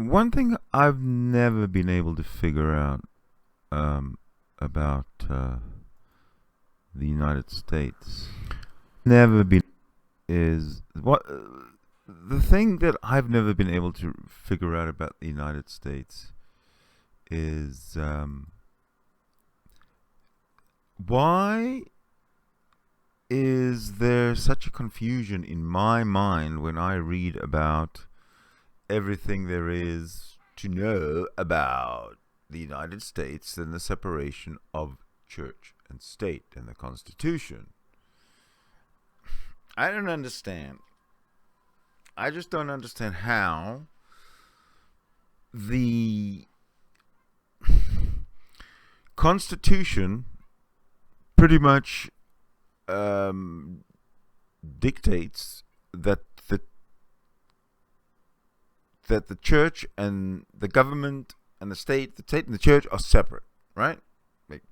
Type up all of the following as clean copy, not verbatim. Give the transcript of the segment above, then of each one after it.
one thing I've never been able to figure out about the United States, is what the thing that I've never been able to figure out about the United States is why is there such a confusion in my mind when I read about everything there is to know about the United States and the separation of church and state and the Constitution? I don't understand. I just don't understand how the Constitution pretty much dictates that the church and the government and the state and the church are separate, right? Like,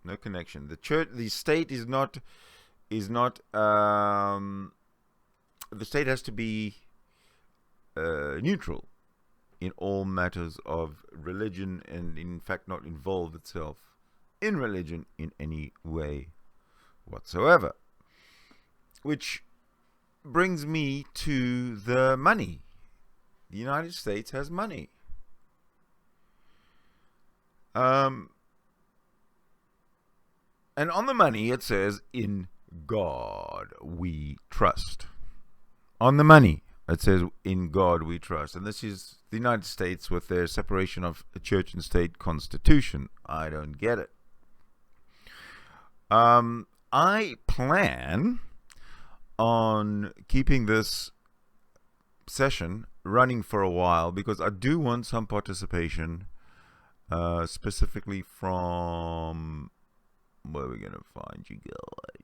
no connection. The state is not. The state has to be neutral in all matters of religion, and in fact not involve itself in religion in any way whatsoever. Which brings me to the money. The United States has money. And on the money it says, "In God we trust." On the money it says, "In God we trust." And this is the United States with their separation of church and state constitution. I don't get it. I plan on keeping this session running for a while because I do want some participation, specifically from, where are we going to find you guys?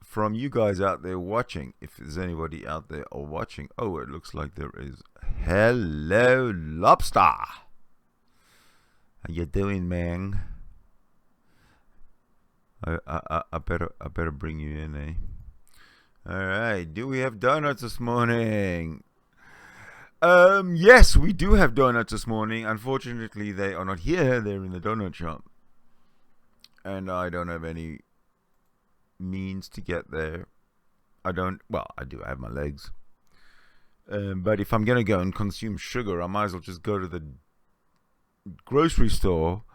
From you guys out there watching, if there's anybody out there or watching. Oh, it looks like there is. Hello, Lobster. How you doing, man? I better bring you in, eh? All right. Do we have donuts this morning? Yes, we do have donuts this morning. Unfortunately, they are not here. They're in the donut shop, and I don't have any means to get there. I do. I have my legs. But if I'm gonna go and consume sugar, I might as well just go to the grocery store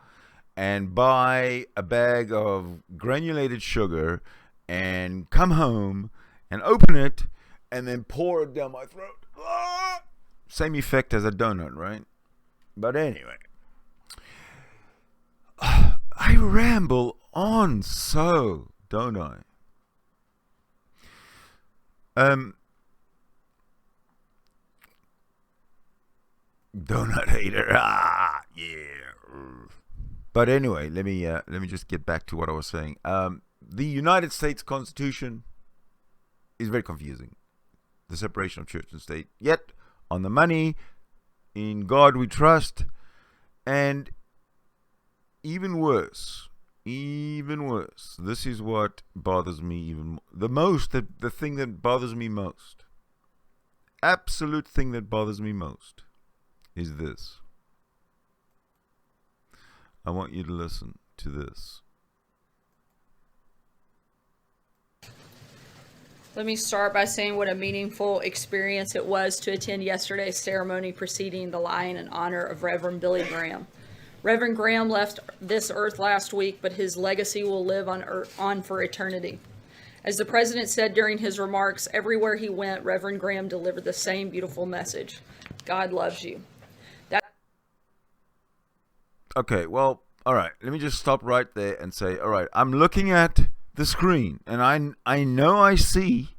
and buy a bag of granulated sugar and come home and open it and then pour it down my throat. Same effect as a donut, right? But anyway, I ramble on so, don't I? Donut hater. Yeah. But anyway, let me just get back to what I was saying. The United States Constitution is very confusing. The separation of church and state. Yet, on the money, in God we trust, and even worse. This is what bothers me even the most. The thing that bothers me most, absolute thing that bothers me most, is this. I want you to listen to this. Let me start by saying what a meaningful experience it was to attend yesterday's ceremony preceding the lying in honor of Reverend Billy Graham. Reverend Graham left this earth last week, but his legacy will live on for eternity. As the president said during his remarks, everywhere he went, Reverend Graham delivered the same beautiful message. God loves you. Okay, well, all right. Let me just stop right there and say, all right, I'm looking at the screen, and I know I see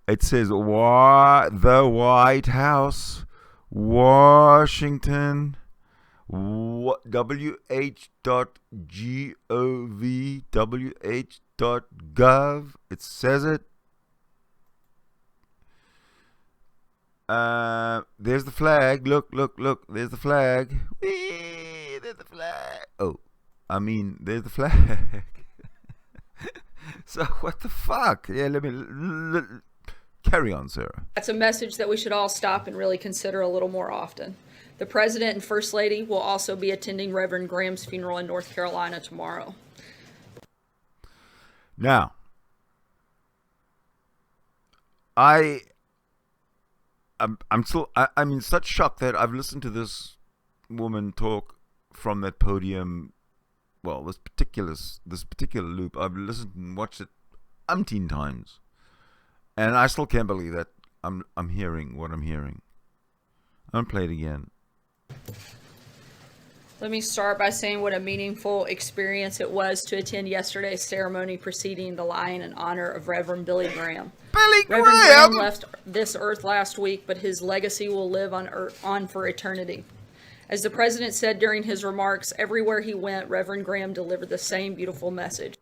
it says the White House, Washington, wh.gov, wh.gov. It says it. There's the flag. Look. There's the flag. Whee, there's the flag. There's the flag. So what the fuck? Yeah, Carry on, Sarah. That's a message that we should all stop and really consider a little more often. The President and First Lady will also be attending Reverend Graham's funeral in North Carolina tomorrow. Now, I'm in such shock that I've listened to this woman talk from that podium. Well, this particular loop, I've listened and watched it umpteen times, and I still can't believe that I'm hearing what I'm hearing. I'm gonna play it again. Let me start by saying what a meaningful experience it was to attend yesterday's ceremony preceding the lying in honor of Reverend Billy Graham. Reverend Graham left this earth last week, but his legacy will live on for eternity. As the President said during his remarks, everywhere he went, Reverend Graham delivered the same beautiful message.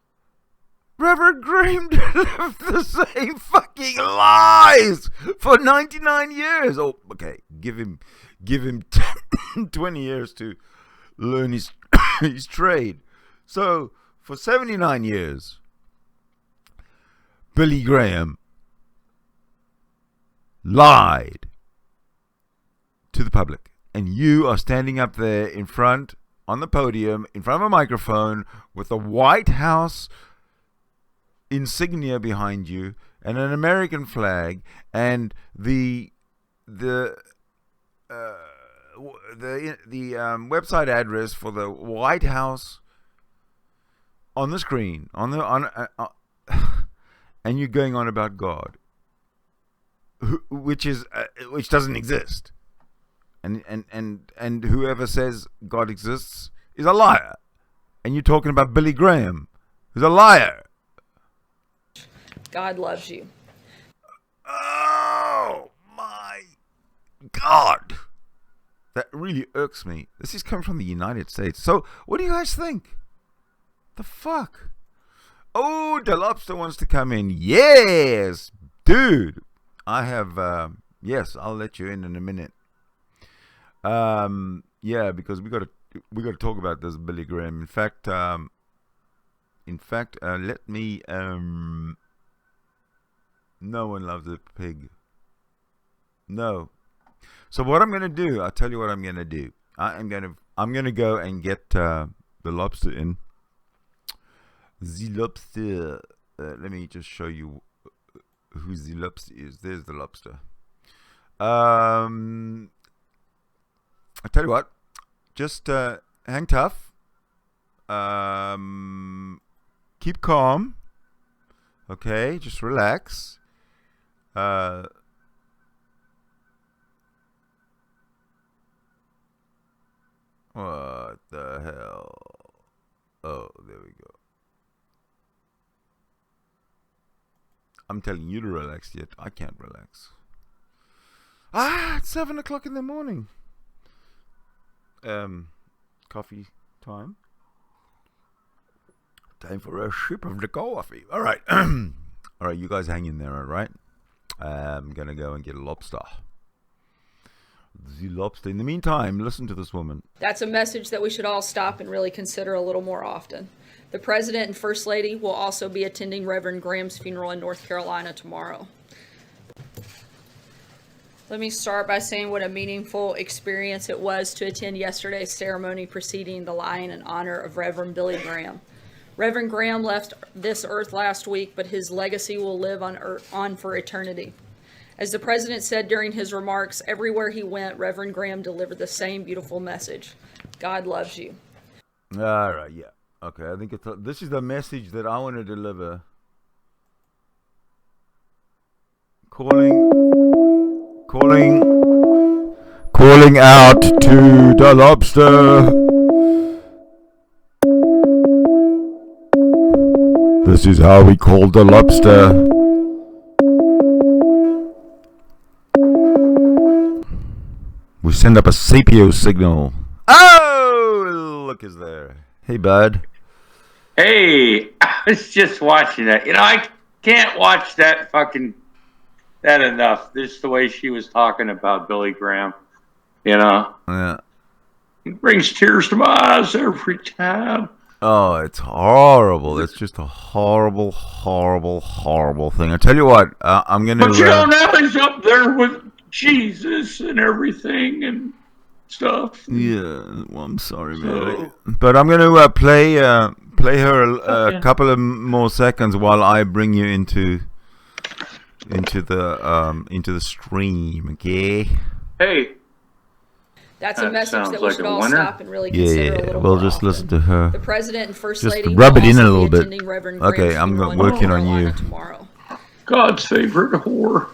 Reverend Graham delivered the same fucking lies for 99 years. Oh, okay. Give him 20 years to learn his trade. So, for 79 years, Billy Graham lied to the public. And you are standing up there in front, on the podium, in front of a microphone, with the White House insignia behind you, and an American flag, and the website address for the White House on the screen, and you're going on about God, which doesn't exist. And whoever says God exists is a liar. And you're talking about Billy Graham, who's a liar. God loves you. Oh my God. That really irks me. This is coming from the United States. So what do you guys think? The fuck? Oh, the Lobster wants to come in. Yes, dude. I have, yes, I'll let you in a minute. Yeah, because we got to talk about this Billy Graham. In fact, let me. No one loves a pig. No. So what I'm gonna do? I'll tell you what I'm gonna do. I'm gonna go and get the lobster in. The lobster. Let me just show you who the lobster is. There's the lobster. I tell you what, just hang tough, keep calm, okay, just relax, what the hell, oh, there we go. I'm telling you to relax, yet I can't relax. It's 7 o'clock in the morning. Coffee time. Time for a sip of the coffee. All right. All right, you guys hang in there, all right? I'm going to go and get a lobster. The lobster. In the meantime, listen to this woman. That's a message that we should all stop and really consider a little more often. The President and First Lady will also be attending Reverend Graham's funeral in North Carolina tomorrow. Let me start by saying what a meaningful experience it was to attend yesterday's ceremony preceding the lying in honor of Reverend Billy Graham. Reverend Graham left this earth last week, but his legacy will live on for eternity. As the President said during his remarks, everywhere he went, Reverend Graham delivered the same beautiful message. God loves you. All right, yeah. Okay, I think this is the message that I want to deliver. Calling out to the lobster. This is how we call the lobster. We send up a Sapio signal. Oh, look is there. Hey, bud. Hey, I was just watching that. I can't watch that enough. Just the way she was talking about Billy Graham, Yeah. It brings tears to my eyes every time. Oh, it's horrible. It's just a horrible, horrible, horrible thing. I tell you what, I'm going to... But you know, now he's up there with Jesus and everything and stuff. Yeah, well, I'm sorry, man. But I'm going to play her a couple of more seconds while I bring you into the stream, okay? Hey. That's a message that we should all winner. Stop and really consider a little we'll more just often. listen to her. The president and first Just lady rub it in a will also little be bit. attending Reverend Okay, Graham's I'm funeral in working North on Carolina you. tomorrow. God's favorite whore.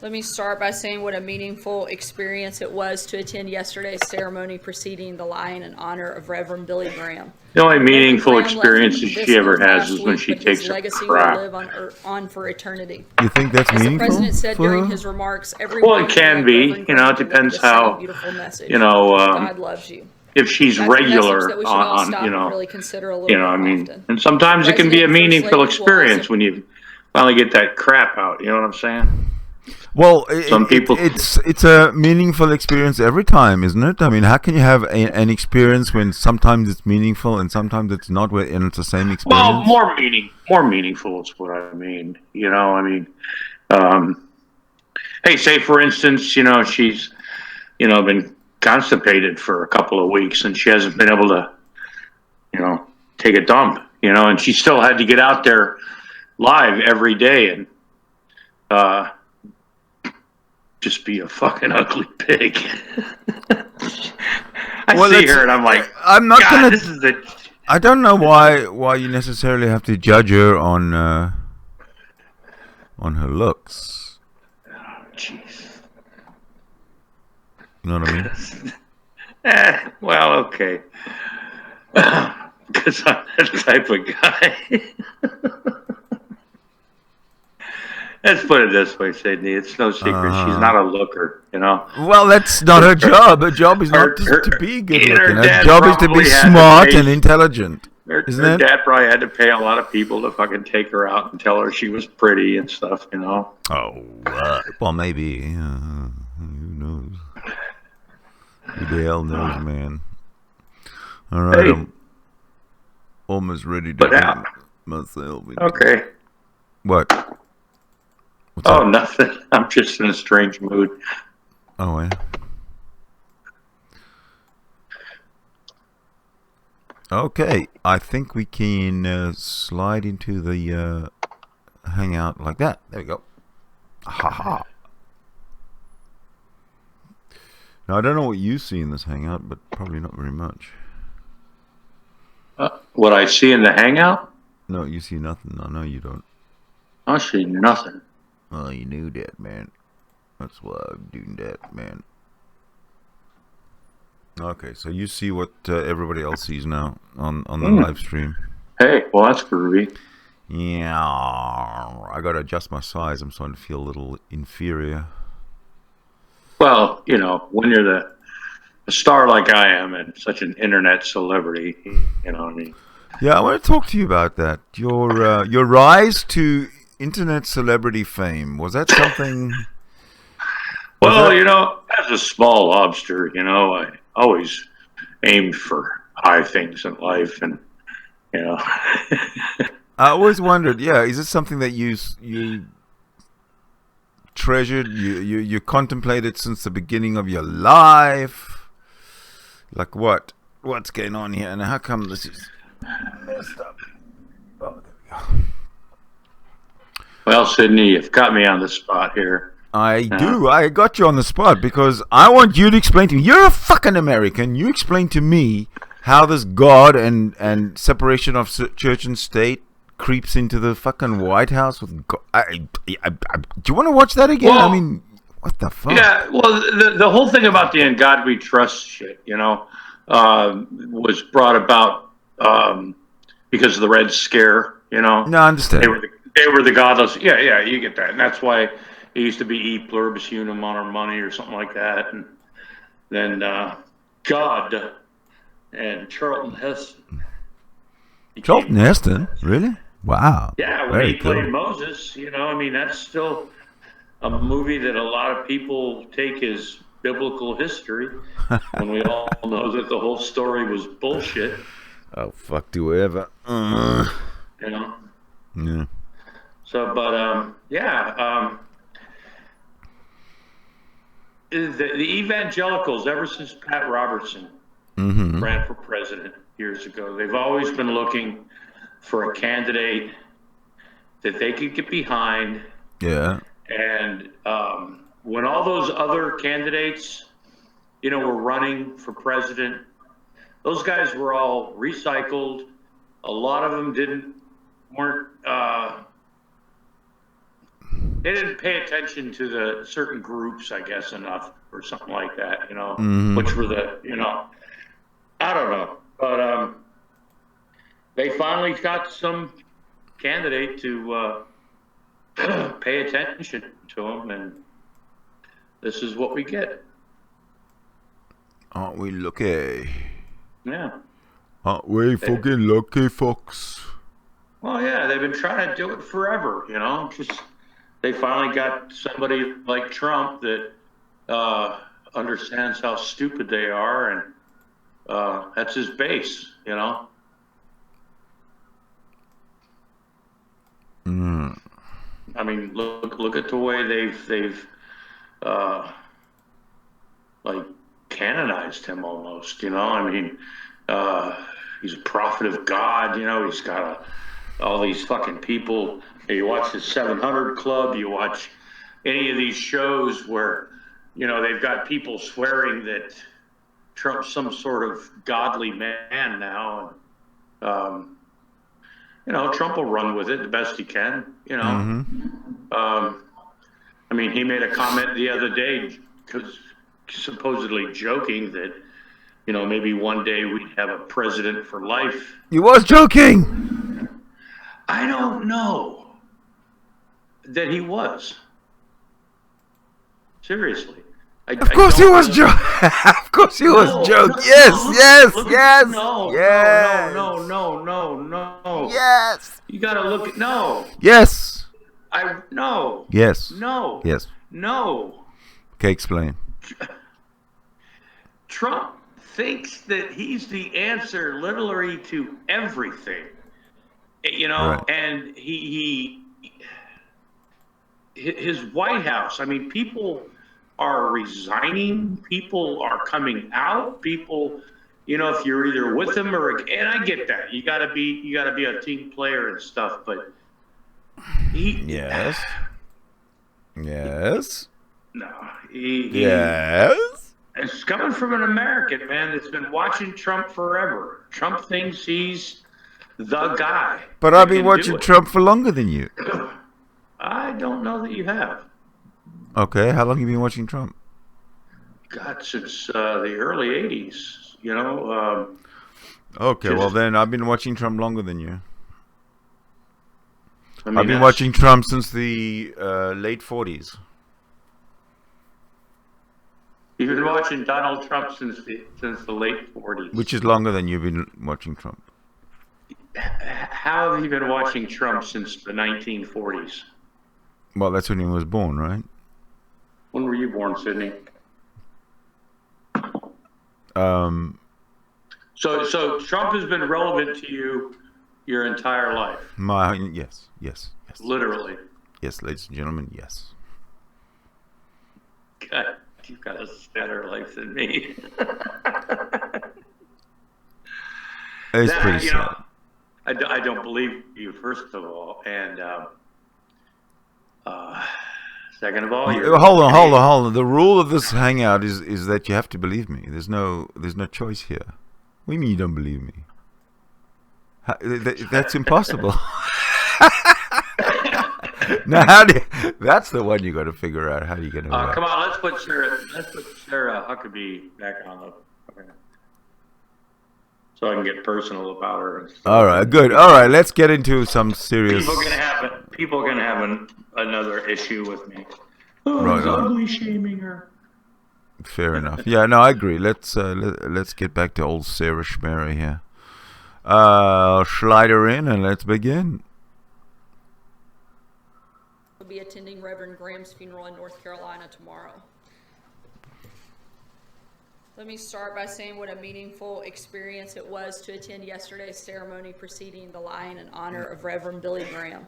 Let me start by saying what a meaningful experience it was to attend yesterday's ceremony preceding the lying in honor of Reverend Billy Graham. The only meaningful Reverend Graham left experiences this she ever earth has last is when week, she but takes his a legacy crap. will live on for eternity. You think that's As the meaningful? president said during her? his remarks, Well, everyone it can be. Reverend You know, it Graham depends delivered the same how, beautiful message. you know, God loves you. if she's That's a message regular that we should all on, stop you and know, really consider a little I more mean, often. and sometimes it can be a President and First meaningful Lady will experience also- when you finally get that crap out. You know what I'm saying? Well, Some people- it's a meaningful experience every time, isn't it? I mean, how can you have an experience when sometimes it's meaningful and sometimes it's not, and it's the same experience? Well, more meaningful is what I mean. You know, I mean, hey, say for instance, you know, she's, you know, been constipated for a couple of weeks and she hasn't been able to, you know, take a dump, you know, and she still had to get out there live every day and just be a fucking ugly pig. I see her and I'm like, I'm not God, gonna. this is the. I don't know why you necessarily have to judge her on her looks. Jeez. You know what I mean? Well, okay. Because I'm that type of guy. Let's put it this way, Sydney. It's no secret. She's not a looker, you know. Well, that's not her job. Her job is not to be good looking. Her dad job is to be probably had to smart pay- and intelligent. Her Isn't it? dad probably had to pay a lot of people to fucking take her out and tell her she was pretty and stuff, you know. Oh, well, maybe. Who knows? Who the hell knows, man? All right, Hey. I'm almost ready to But get how- myself into... Okay. What? What's Oh, up? nothing. I'm just in a strange mood. Oh, yeah. Okay, I think we can slide into the hangout like that. There we go. Ha ha. Now, I don't know what you see in this hangout, but probably not very much. What I see in the hangout? No, you see nothing. I know you don't. I see nothing. Well, you knew that, man. That's why I'm doing that, man. Okay, so you see what everybody else sees now on the live stream. Hey, well, that's groovy. Yeah, I gotta adjust my size. I'm starting to feel a little inferior. Well, you know, when you're a star like I am and such an internet celebrity, you know what I mean? Yeah, I want to talk to you about that. Your rise to internet celebrity fame, was that something? Well, you know, as a small lobster, you know, I always aimed for high things in life, and you know. I always wondered, yeah, is it something that you treasured, you contemplated since the beginning of your life? Like what's going on here, and how come this is messed up? Oh, there we go. Well, Sydney, you've got me on the spot here. I do. I got you on the spot because I want you to explain to me. You're a fucking American. You explain to me how this God and separation of church and state creeps into the fucking White House with God. Do you want to watch that again? Well, I mean, what the fuck? Yeah, well, the whole thing about the "In God We Trust" shit, you know, was brought about because of the Red Scare. You know, No, I understand. They were the godless. Yeah, you get that, and that's why it used to be "E pluribus unum" on our money or something like that, and then God and Charlton Heston. Charlton Heston, really? Wow. Yeah, when Very he played cool. Moses, you know, I mean, that's still a movie that a lot of people take as biblical history, when we all know that the whole story was bullshit. Oh, fuck, do we ever. You know? Yeah. So, but, the evangelicals, ever since Pat Robertson ran for president years ago, they've always been looking for a candidate that they could get behind. Yeah. And when all those other candidates, were running for president, those guys were all recycled. A lot of them weren't they didn't pay attention to the certain groups, I guess, enough or something like that, which were I don't know. But they finally got some candidate to pay attention to them, and this is what we get. Aren't we lucky? Yeah. Aren't we fucking lucky, folks? Well, yeah, they've been trying to do it forever, just they finally got somebody like Trump that understands how stupid they are, and that's his base, I mean, look at the way they've like canonized him almost, I mean, he's a prophet of God, he's got all these fucking people. You watch the 700 Club, you watch any of these shows where, they've got people swearing that Trump's some sort of godly man now. And, Trump will run with it the best he can, I mean, he made a comment the other day, supposedly joking that, maybe one day we'd have a president for life. He was joking. I don't know that he was. Seriously. Of course he was joking. Of course he was joking. Yes. No. Yes. You gotta look at, no. Yes. No. Yes. No. Yes. No. Okay, explain. Trump thinks that he's the answer literally to everything. Right. And his White House, I mean, people are resigning, people are coming out, people, if you're either with him and I get that. You gotta be a team player and stuff, but Yes. No. Yes. It's coming from an American, man, that's been watching Trump forever. Trump thinks he's the guy. But I've been watching Trump for longer than you. I don't know that you have. Okay, how long have you been watching Trump? God, since the early 80s, Okay, well then I've been watching Trump longer than you. I mean, I've been watching Trump since the late 40s. You've been watching Donald Trump since the late 40s. Which is longer than you've been watching Trump. How have you been watching Trump since the 1940s? Well, that's when he was born, right? When were you born, Sydney? So Trump has been relevant to you your entire life? Yes. Literally? Yes, ladies and gentlemen, yes. God, you've got a sadder life than me. It's pretty sad. I don't believe you, first of all, and second of all, hold on. The rule of this hangout is that you have to believe me. There's no choice here. What do you mean you don't believe me? That's impossible. Now, that's the one you got to figure out. How are you going to? Come on, let's put Sarah Huckabee back on the. So I can get personal about her. All right, good. All right, let's get into some serious. People are gonna have another issue with me. Right on. Ugly shaming her. Fair enough. Yeah, no, I agree. Let's get back to old Sarah Schmera here. Slide her in and let's begin. Will be attending Reverend Graham's funeral in North Carolina tomorrow. Let me start by saying what a meaningful experience it was to attend yesterday's ceremony preceding the lying in honor of Reverend Billy Graham.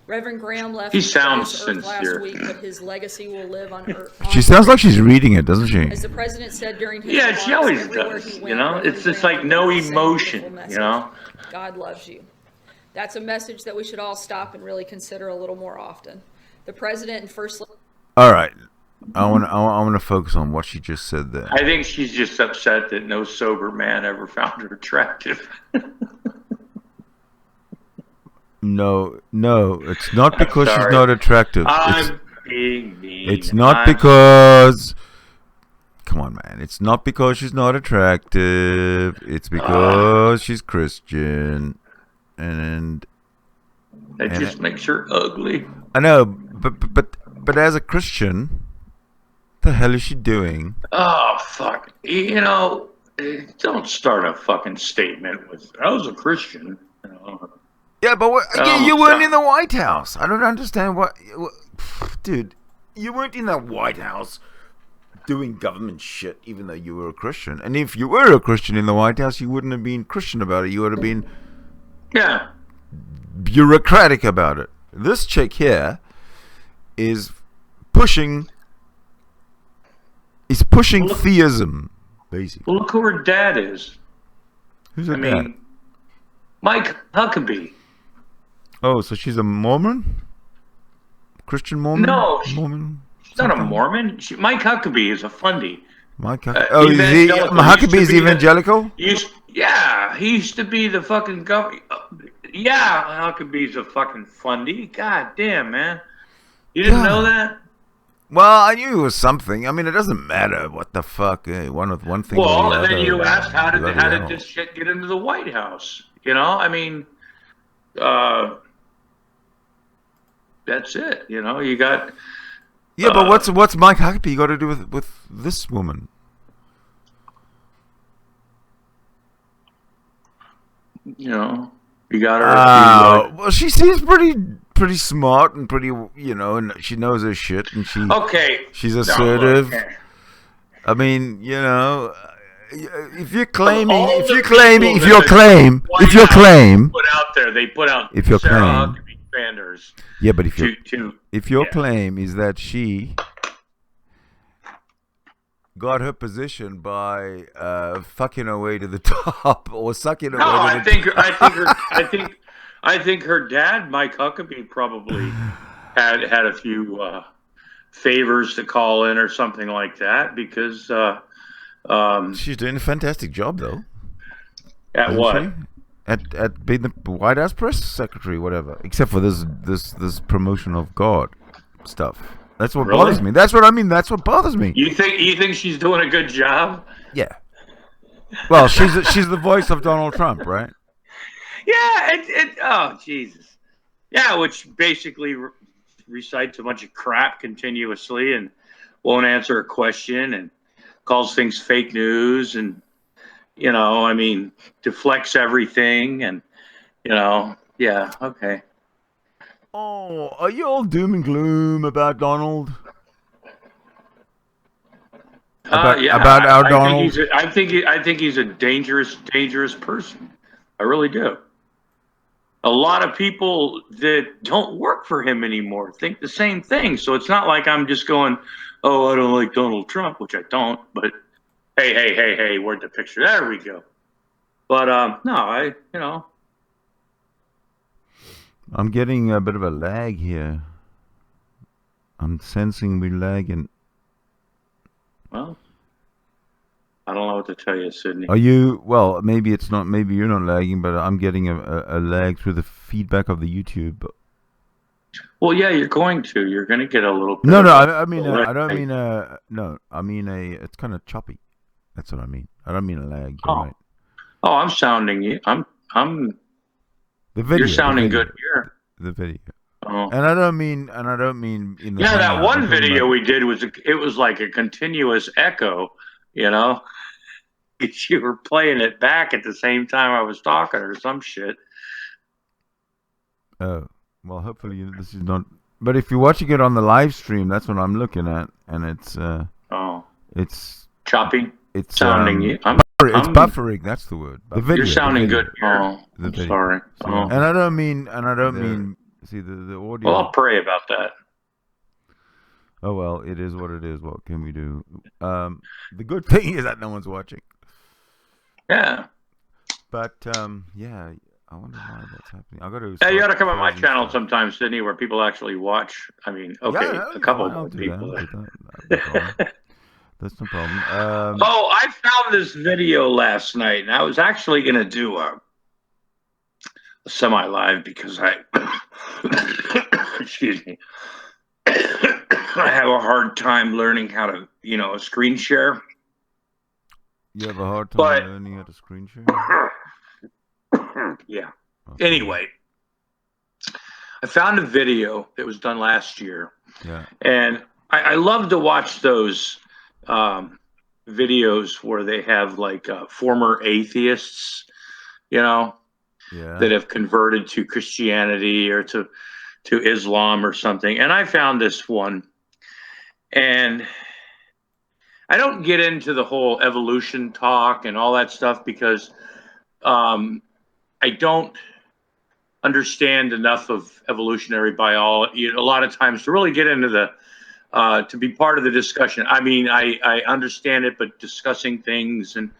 Reverend Graham left He sounds this earth last sincere. week, but his legacy will live on earth. She sounds like she's reading it, doesn't she? As the president said during his Yeah, remarks, she always everywhere does. he You went, know, Reverend it's just Graham like no delivered the same emotion. beautiful You message. know. God loves you. That's a message that we should all stop and really consider a little more often. The president and first. All right. I want to focus on what she just said there. I think she's just upset that no sober man ever found her attractive. No, it's not because she's sorry. not attractive. I'm being mean. It's not because. Come on, man. It's not because she's not attractive. It's because she's Christian, and That just makes her ugly. I know, but as a Christian, the hell is she doing? Oh, fuck. You know, don't start a fucking statement with, I was a Christian. You know. Yeah, but you weren't in the White House. I don't understand what... Dude, you weren't in the White House doing government shit, even though you were a Christian. And if you were a Christian in the White House, you wouldn't have been Christian about it. You would have been... Yeah. Bureaucratic about it. This chick here is pushing... He's pushing theism, basically. Look who her dad is. Who's her dad? Mike Huckabee. Oh, so she's a Mormon? Christian Mormon? No, Mormon? She's not a Mormon. Mike Huckabee is a fundy. Mike Huckabee. Is he? Huckabee's evangelical? He used to be the fucking governor. Yeah, Huckabee's a fucking fundy. God damn, man. You didn't know that? Well, I knew it was something. I mean, it doesn't matter what the fuck. One thing. Well, and then you asked how did this shit get into the White House? You know, I mean, that's it. You know, you got. Yeah, but what's Mike Huckabee got to do with this woman? You know, you got her. Well, she seems pretty smart and pretty, you know, and she knows her shit, and she's assertive. No, okay. I mean, you know, if you're Put out there, they put out if your Sarah claim, Huckabee Sanders. Yeah, but if your claim is that she got her position by fucking her way to the top or sucking her way to the top. I think her dad, Mike Huckabee, probably had a few favors to call in or something like that because she's doing a fantastic job though. At what? She? At being the White House press secretary, whatever. Except for this promotion of God stuff. That's what bothers me. That's what I mean. That's what bothers me. You think she's doing a good job? Yeah. Well, she's the voice of Donald Trump, right? Yeah. Oh Jesus. Yeah, which basically recites a bunch of crap continuously and won't answer a question and calls things fake news and. You know, I mean, deflects everything and, you know, yeah, okay. Oh, are you all doom and gloom about Donald? About our Donald? I think he's a dangerous person. I really do. A lot of people that don't work for him anymore think the same thing. So it's not like I'm just going, oh, I don't like Donald Trump, which I don't, but Hey, where'd the picture? There we go. But, no, you know. I'm getting a bit of a lag here. I'm sensing we're lagging. Well, I don't know what to tell you, Sydney. Are you, well, maybe it's not, maybe you're not lagging, but I'm getting a lag through the feedback of the YouTube. Well, yeah, you're going to get a little bit. No, I mean, I don't mean, no, I mean it's kind of choppy. That's what I mean. I don't mean a lag. Right. Oh, I'm sounding you. I'm. The video. You're sounding good here. The video. Oh. And I don't mean in the. Yeah, that one video we did was like a continuous echo. You know, you were playing it back at the same time I was talking or some shit. Oh well, hopefully this is not. But if you're watching it on the live stream, that's what I'm looking at, and it's. Oh. It's choppy. It's sounding. it's buffering. That's the word. The video. You're sounding the video. good. Oh, The I'm video. sorry. So, Oh. and I don't mean. See the audio. Well, I'll pray about that. Oh well, it is what it is. What can we do? The good thing is that no one's watching. Yeah. But yeah, I wonder why that's happening. I got to. Yeah, you got to come on my pausing channel stuff. sometimes, Sydney, where people actually watch. I mean, okay, Yeah, a couple I'll of do people. that. No problem. That's no problem. Oh, I found this video last night, and I was actually going to do a semi-live because I, excuse me, I have a hard time learning how to, screen share. You have a hard time But- learning how to screen share? Yeah. Okay. Anyway, I found a video that was done last year, Yeah. and I love to watch those videos where they have like former atheists, Yeah. that have converted to Christianity or to Islam or something. And I found this one, and I don't get into the whole evolution talk and all that stuff because I don't understand enough of evolutionary biology a lot of times to really get into the to be part of the discussion. I mean, I understand it, but discussing things and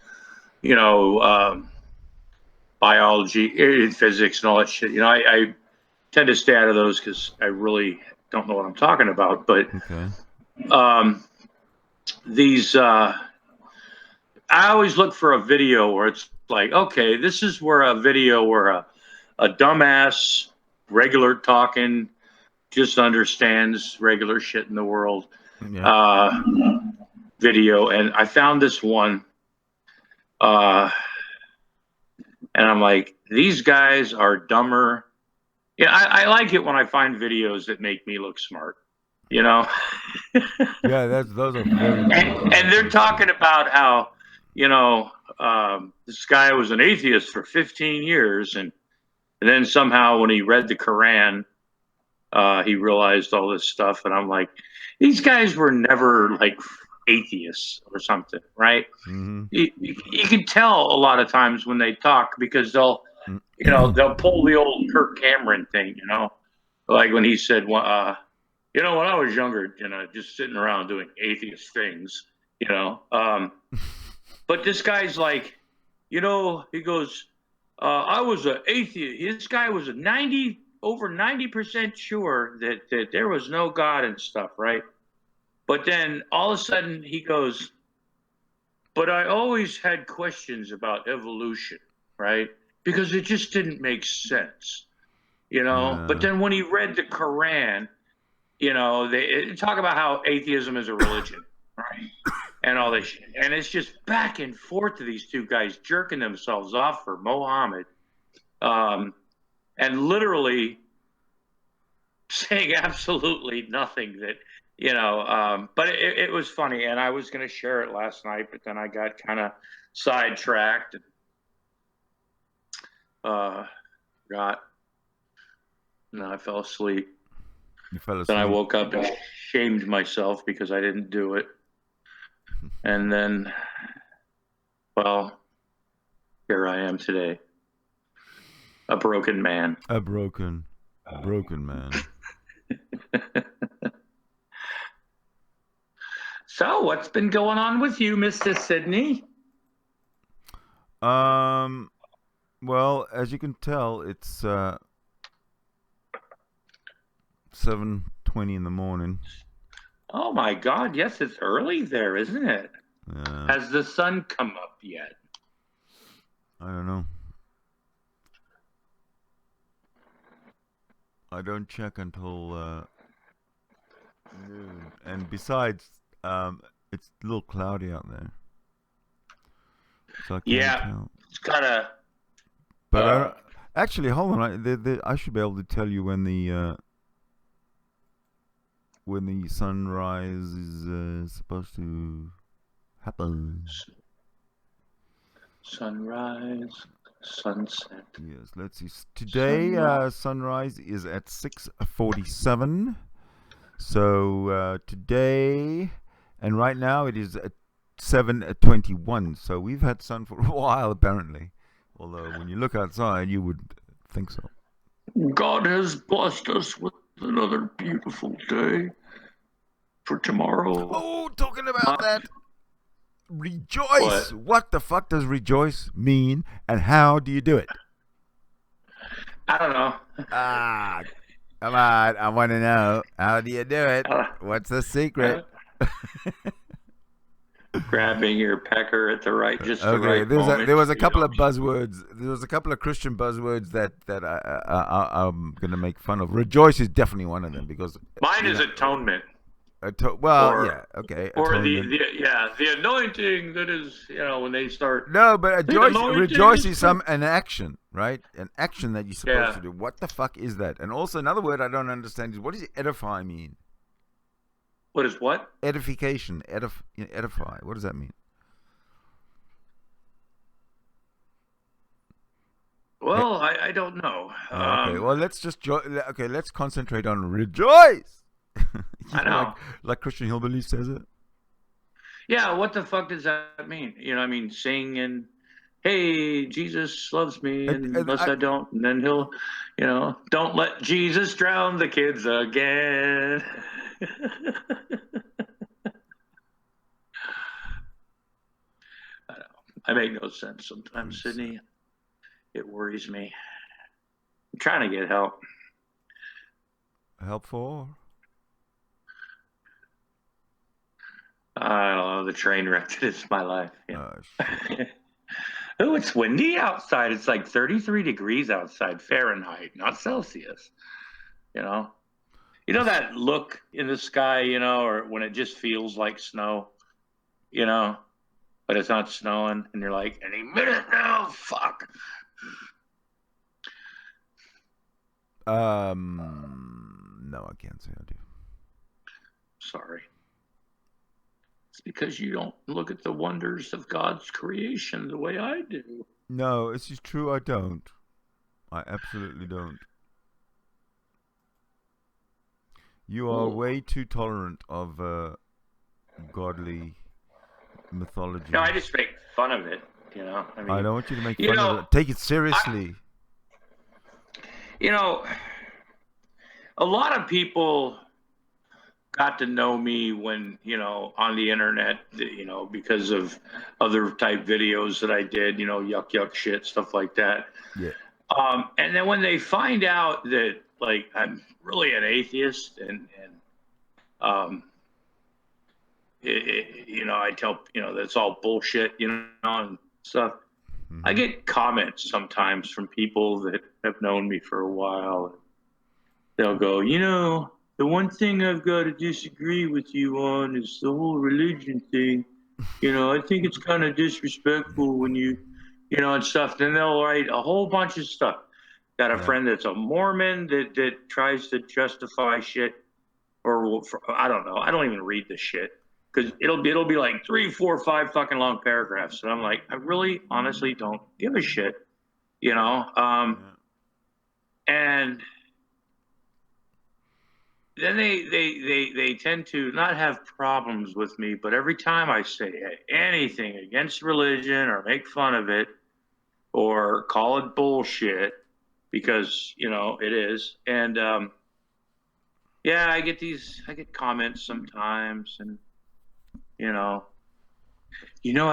biology, physics, and all that shit. I tend to stay out of those because I really don't know what I'm talking about. But Okay. these, I always look for a video where it's like, okay, this is where a video where a dumbass, regular talking, just understands regular shit in the world. Yeah. Video, and I found this one. And I'm like, these guys are dumber. Yeah, I like it when I find videos that make me look smart, Yeah, those are very good. and they're talking about how, this guy was an atheist for 15 years, and then somehow when he read the Quran, he realized all this stuff, and I'm like, these guys were never like atheists or something, right? Mm-hmm. You can tell a lot of times when they talk because they'll pull the old Kirk Cameron thing, like when he said, when I was younger, just sitting around doing atheist things, but this guy's like, he goes, I was an atheist. This guy was over 90% sure that there was no God and stuff, right? But then all of a sudden he goes, but I always had questions about evolution, right? Because it just didn't make sense, Yeah. But then when he read the Quran, they talk about how atheism is a religion, right? And all this shit. And it's just back and forth to these two guys jerking themselves off for Mohammed. And literally saying absolutely nothing that, but it was funny, and I was going to share it last night, but then I got kind of sidetracked and I fell asleep. You fell asleep. Then I woke up and shamed myself because I didn't do it. And then, well, here I am today. A broken man. A broken man. So, what's been going on with you, Mr. Sydney? Well, as you can tell, it's 7:20 in the morning. Oh my God! Yes, it's early there, isn't it? Yeah. Has the sun come up yet? I don't know. I don't check until noon. And besides, it's a little cloudy out there. So I can't tell. It's kind of. But actually, hold on. I should be able to tell you when the sunrise is supposed to happen. Sunrise, sunset. Yes, let's see. Today, sunrise is at 6:47. So today, and right now it is at 7:21, so we've had sun for a while apparently. Although when you look outside, you would think so. God has blessed us with another beautiful day for tomorrow. Oh, talking about that. Rejoice. What the fuck does rejoice mean, and how do you do it? I don't know. Come on. I want to know. How do you do it? What's the secret? Grabbing your pecker at the right, just the right moment. There was a couple of buzzwords. There was a couple of Christian buzzwords that I'm gonna make fun of. Rejoice is definitely one of them because mine is atonement. Yeah, okay. Or atonement. the anointing that is, when they start. No, but rejoice is an action, right? An action that you're supposed to do. What the fuck is that? And also another word I don't understand is, what does edify mean? What is what? Edification. Edify. What does that mean? Well, I don't know. Okay. Well, let's concentrate on rejoice. I know. Like Christian Hillbilly says it. Yeah. What the fuck does that mean? Sing and, hey, Jesus loves me, unless I don't, and then he'll, don't let Jesus drown the kids again. I make no sense sometimes, Sydney. It worries me. I'm trying to get help. Help for? I don't know. The train wreck that is my life. Yeah. Oh, it's windy outside. It's like 33 degrees outside Fahrenheit, not Celsius. That look in the sky, or when it just feels like snow, but it's not snowing, and you're like, any minute now, fuck. No, I can't say I do. Sorry. It's because you don't look at the wonders of God's creation the way I do. No, this is true. I don't. I absolutely don't. You are way too tolerant of godly mythology. No, I just make fun of it. I don't want you to make fun of it. Take it seriously. A lot of people got to know me when, on the internet, because of other type videos that I did, yuck shit, stuff like that. Yeah. And then when they find out that, like, I'm really an atheist and I tell, that's all bullshit, and stuff. Mm-hmm. I get comments sometimes from people that have known me for a while. They'll go, the one thing I've got to disagree with you on is the whole religion thing. I think it's kind of disrespectful when you, and stuff. Then they'll write a whole bunch of stuff. Got a friend that's a Mormon that tries to justify shit, I don't know. I don't even read the shit because it'll be like 3, 4, 5 fucking long paragraphs, and I'm like, I really, honestly don't give a shit, and then they tend to not have problems with me, but every time I say anything against religion or make fun of it or call it bullshit, because it is, and I get comments sometimes, and I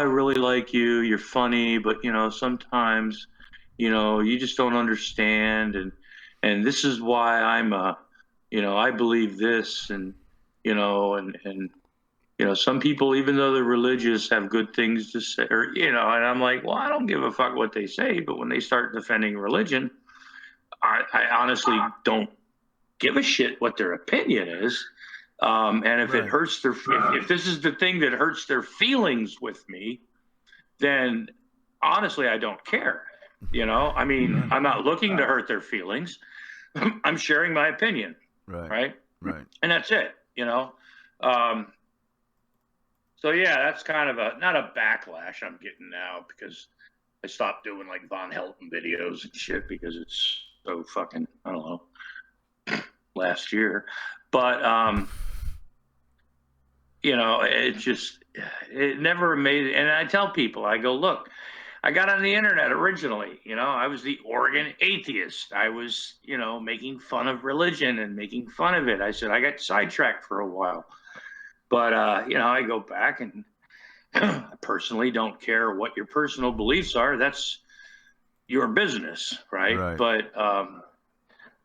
really like you, you're funny, but sometimes you just don't understand, and this is why I'm I believe this, and some people, even though they're religious, have good things to say, or and I'm like, well, I don't give a fuck what they say, but when they start defending religion, I honestly don't give a shit what their opinion is, and if it hurts if this is the thing that hurts their feelings with me, then honestly I don't care. I mean, I'm not looking to hurt their feelings. I'm sharing my opinion. Right. And that's it, so that's kind of not a backlash I'm getting now, because I stopped doing like Von Helton videos and shit because it's so fucking, I don't know, last year. But, it just, it never made. And I tell people, I go, look, I got on the internet originally. I was the Oregon atheist. I was, making fun of religion and making fun of it. I said I got sidetracked for a while, but I go back and I personally don't care what your personal beliefs are. That's your business, right? But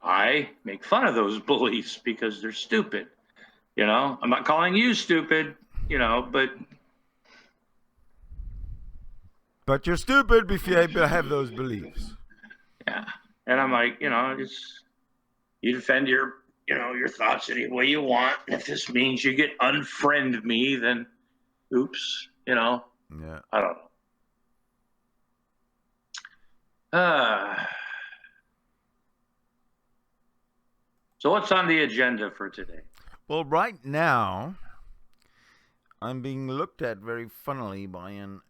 I make fun of those beliefs because they're stupid. I'm not calling you stupid, But you're stupid if you have those beliefs. Yeah. And I'm like, you defend your thoughts any way you want. If this means you get unfriend me, then oops, Yeah. I don't know. So what's on the agenda for today? Well, right now, I'm being looked at very funnily by an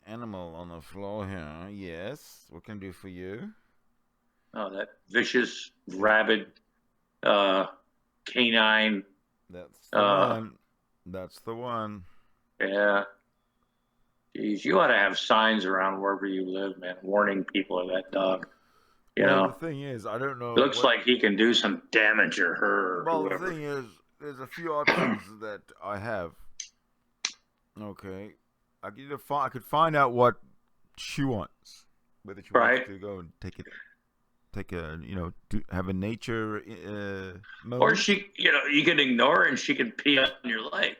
animal on the floor here. Yes, what can I do for you? Oh, that vicious, rabid, canine. That's the one. That's the one. Yeah. Jeez, you ought to have signs around wherever you live, man, warning people of that dog. The thing is, I don't know. It looks like he can do some damage or her. Well, whoever. The thing is, there's a few options that I have. Okay, I could find out what she wants, whether she wants to go and have a nature moment. Or she, you can ignore her and she can pee on your leg.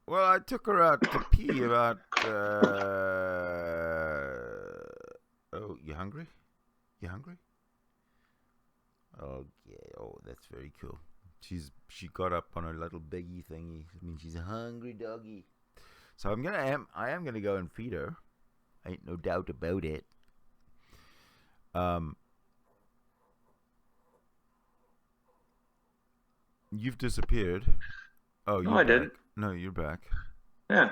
Well, I took her out to pee about. Oh, you hungry? You hungry? Okay. Oh, that's very cool. She got up on her little biggie thingy. I mean, she's a hungry doggy. So I am gonna go and feed her. Ain't no doubt about it. You've disappeared. Oh, no, I didn't. No, you're back. Yeah.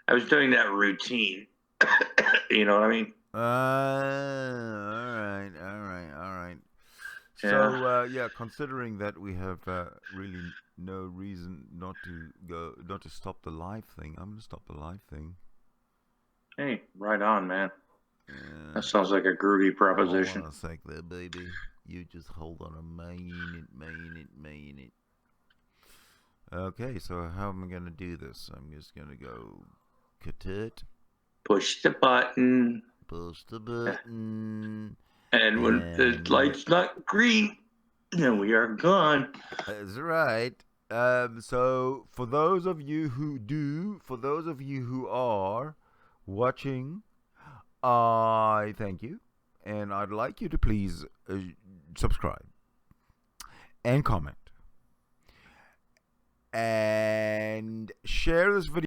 I was doing that routine. You know what I mean? All right. So, considering that we have really no reason not to stop the live thing, I'm gonna stop the live thing. Hey, right on, man. That sounds like a groovy proposition. Hold on a sec there, baby. You just hold on a minute. Okay, so how am I gonna do this? I'm just gonna go cut it. Push the button. And when the light's not green, then we are gone. That's right. So for those of you who are watching, I thank you, and I'd like you to please subscribe and comment and share this video.